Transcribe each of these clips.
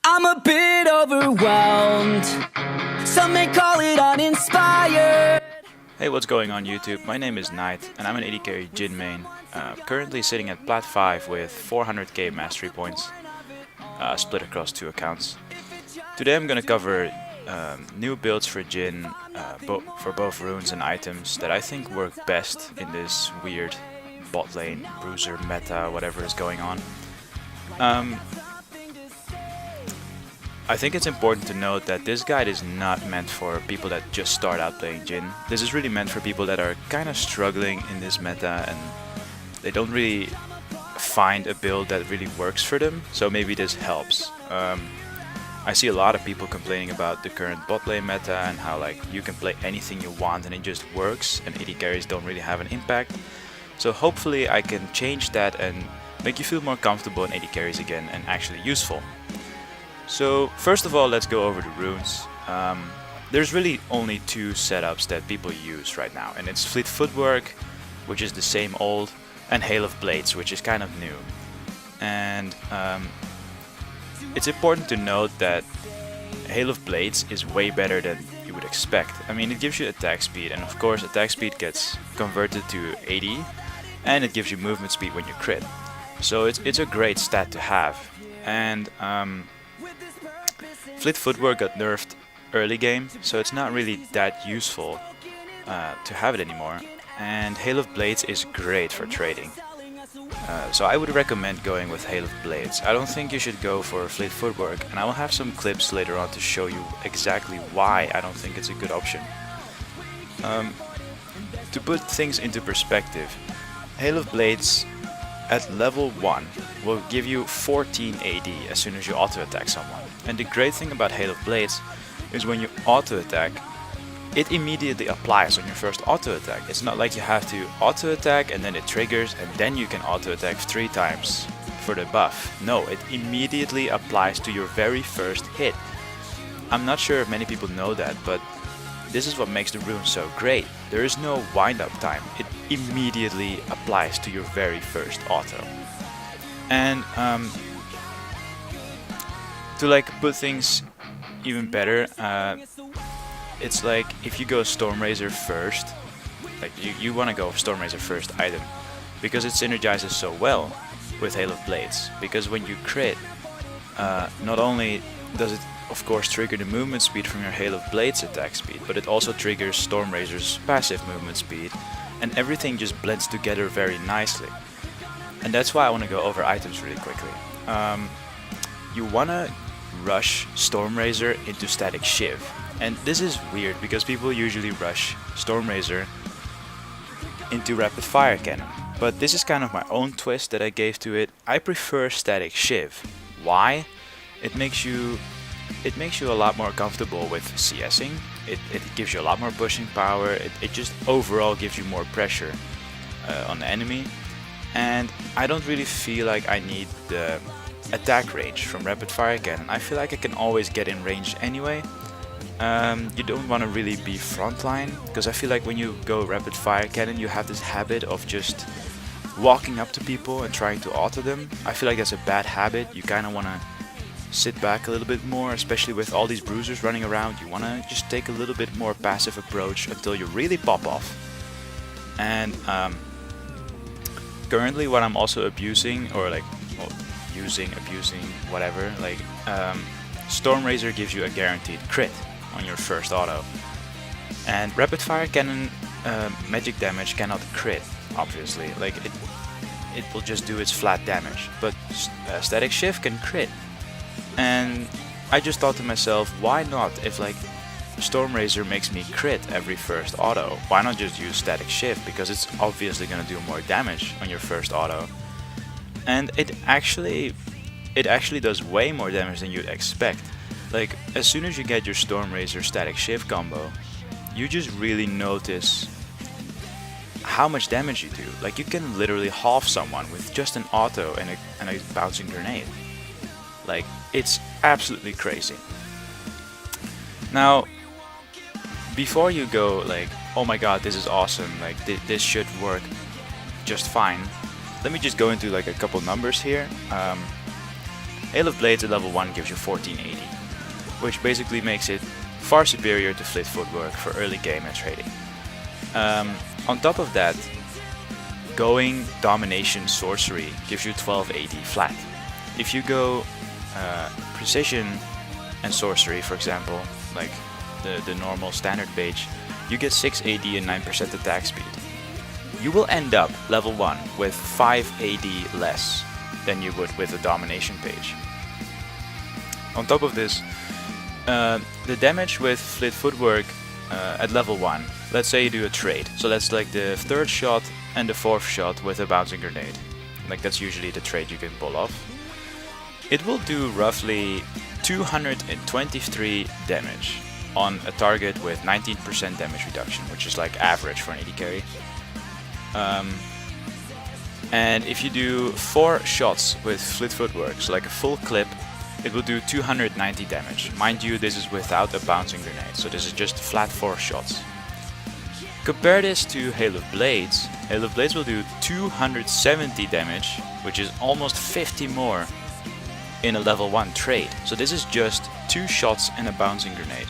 I'm a bit overwhelmed. Some may call it uninspired. Hey, what's going on YouTube? My name is Naait and I'm an AD carry Jhin main, currently sitting at plat 5 with 400k mastery points, split across 2 accounts. Today I'm gonna cover new builds for Jhin, for both runes and items that I think work best in this weird bot lane, BRUISER meta, whatever is going on. I think it's important to note that this guide is not meant for people that just start out playing Jhin. This is really meant for people that are kind of struggling in this meta and they don't really find a build that really works for them, so maybe this helps. I see a lot of people complaining about the current bot lane meta and how like you can play anything you want and it just works and AD carries don't really have an impact. So hopefully I can change that and make you feel more comfortable in AD carries again and actually useful. So first of all, let's go over the runes. There's really only 2 setups that people use right now, and it's Fleet Footwork, which is the same old, and Hail of Blades, which is kind of new. And it's important to note that Hail of Blades is way better than you would expect. I mean, it gives you attack speed, and of course attack speed gets converted to AD, and it gives you movement speed when you crit. So it's a great stat to have. And Fleet Footwork got nerfed early game, so it's not really that useful to have it anymore. And Hail of Blades is great for trading. So I would recommend going with Hail of Blades. I don't think you should go for Fleet Footwork, and I will have some clips later on to show you exactly why I don't think it's a good option. To put things into perspective, Hail of Blades at level 1 will give you 14 AD as soon as you auto attack someone. And the great thing about Hail of Blades is when you auto attack, it immediately applies on your first auto attack. It's not like you have to auto attack and then it triggers and then you can auto attack 3 times for the buff. No, it immediately applies to your very first hit. I'm not sure if many people know that, but this is what makes the rune so great. There is no wind up time. It immediately applies to your very first auto. And to like put things even better, it's like if you go Stormrazor first, like you want to go Stormrazor first item because it synergizes so well with Hail of Blades. Because when you crit, not only does it of course trigger the movement speed from your Hail of Blades attack speed, but it also triggers Stormrazor's passive movement speed, and everything just blends together very nicely. And that's why I want to go over items really quickly. You want to rush Stormrazor into Static Shiv. And this is weird because people usually rush Stormrazor into Rapid Fire Cannon. But this is kind of my own twist that I gave to it. I prefer Static Shiv. Why? It makes you a lot more comfortable with CSing. It gives you a lot more pushing power. It just overall gives you more pressure on the enemy. And I don't really feel like I need the attack range from Rapid Fire Cannon. I feel like I can always get in range anyway. You don't want to really be frontline, because I feel like when you go Rapid Fire Cannon you have this habit of just walking up to people and trying to auto them. I feel like that's a bad habit. You kind of want to sit back a little bit more, especially with all these bruisers running around. You want to just take a little bit more passive approach until you really pop off. And currently what I'm also abusing, or like abusing, whatever, like Stormrazor gives you a guaranteed crit on your first auto. And Rapid Fire Cannon magic damage cannot crit, obviously. Like it will just do its flat damage, but Static Shiv can crit. And I just thought to myself, why not? If like Stormrazor makes me crit every first auto, why not just use Static Shiv? Because it's obviously gonna do more damage on your first auto. And it actually does way more damage than you'd expect. Like as soon as you get your Stormrazor Static Shiv combo, you just really notice how much damage you do. Like you can literally halve someone with just an auto and a bouncing grenade. Like it's absolutely crazy. Now, before you go like, oh my god, this is awesome, like this should work just fine, let me just go into like a couple numbers here. Hail of Blades at level 1 gives you 1480, which basically makes it far superior to Fleet Footwork for early game and trading. On top of that, going Domination Sorcery gives you 1280 flat. If you go Precision and Sorcery, for example, like the normal standard page, you get 680 and 9% attack speed. You will end up level 1 with 580 less than you would with a Domination page. On top of this, the damage with Fleet Footwork at level 1, let's say you do a trade, so that's like the 3rd shot and the 4th shot with a bouncing grenade. Like that's usually the trade you can pull off. It will do roughly 223 damage on a target with 19% damage reduction, which is like average for an AD carry. And if you do 4 shots with Fleet Footwork, so like a full clip, it will do 290 damage. Mind you, this is without a bouncing grenade, so this is just flat 4 shots. Compare this to Hail of Blades. Hail of Blades will do 270 damage, which is almost 50 more in a level 1 trade. So this is just 2 shots and a bouncing grenade.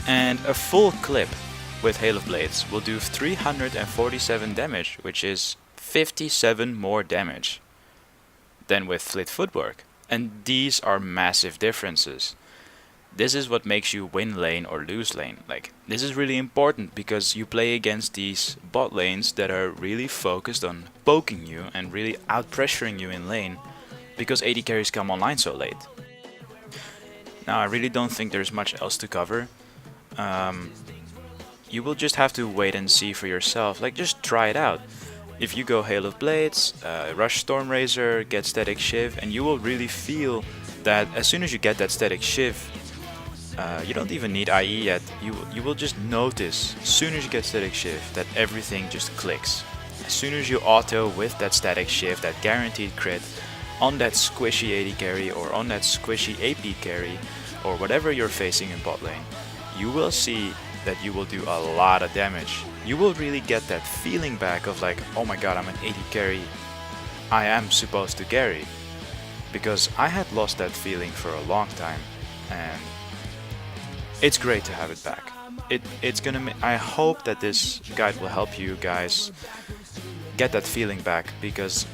And a full clip with Hail of Blades will do 347 damage, which is 57 more damage than with Fleet Footwork. And these are massive differences. This is what makes you win lane or lose lane. Like, this is really important because you play against these bot lanes that are really focused on poking you and really out pressuring you in lane because AD carries come online so late. Now, I really don't think there's much else to cover. You will just have to wait and see for yourself. Like, just try it out. If you go Hail of Blades, rush Stormrazor, get Static Shiv, and you will really feel that as soon as you get that Static Shiv, you don't even need IE yet, you will just notice, as soon as you get Static Shiv, that everything just clicks. As soon as you auto with that Static Shiv, that guaranteed crit, on that squishy AD carry or on that squishy AP carry, or whatever you're facing in bot lane, you will see that you will do a lot of damage. You will really get that feeling back of like, oh my god, I'm an AD carry, I am supposed to carry. Because I had lost that feeling for a long time, and it's great to have it back. I hope that this guide will help you guys get that feeling back, because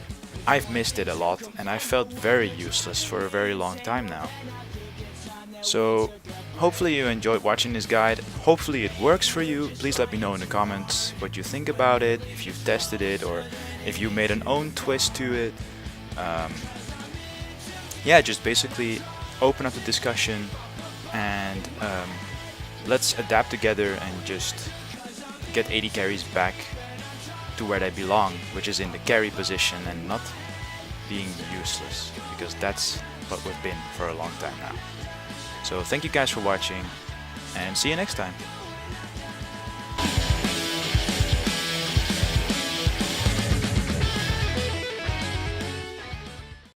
I've missed it a lot and I felt very useless for a very long time now. So hopefully you enjoyed watching this guide. Hopefully it works for you. Please let me know in the comments what you think about it, if you've tested it or if you made an own twist to it. Yeah, just basically open up the discussion and let's adapt together and just get AD carries back to where they belong, which is in the carry position and not being useless, because that's what we've been for a long time now. So thank you guys for watching, and see you next time.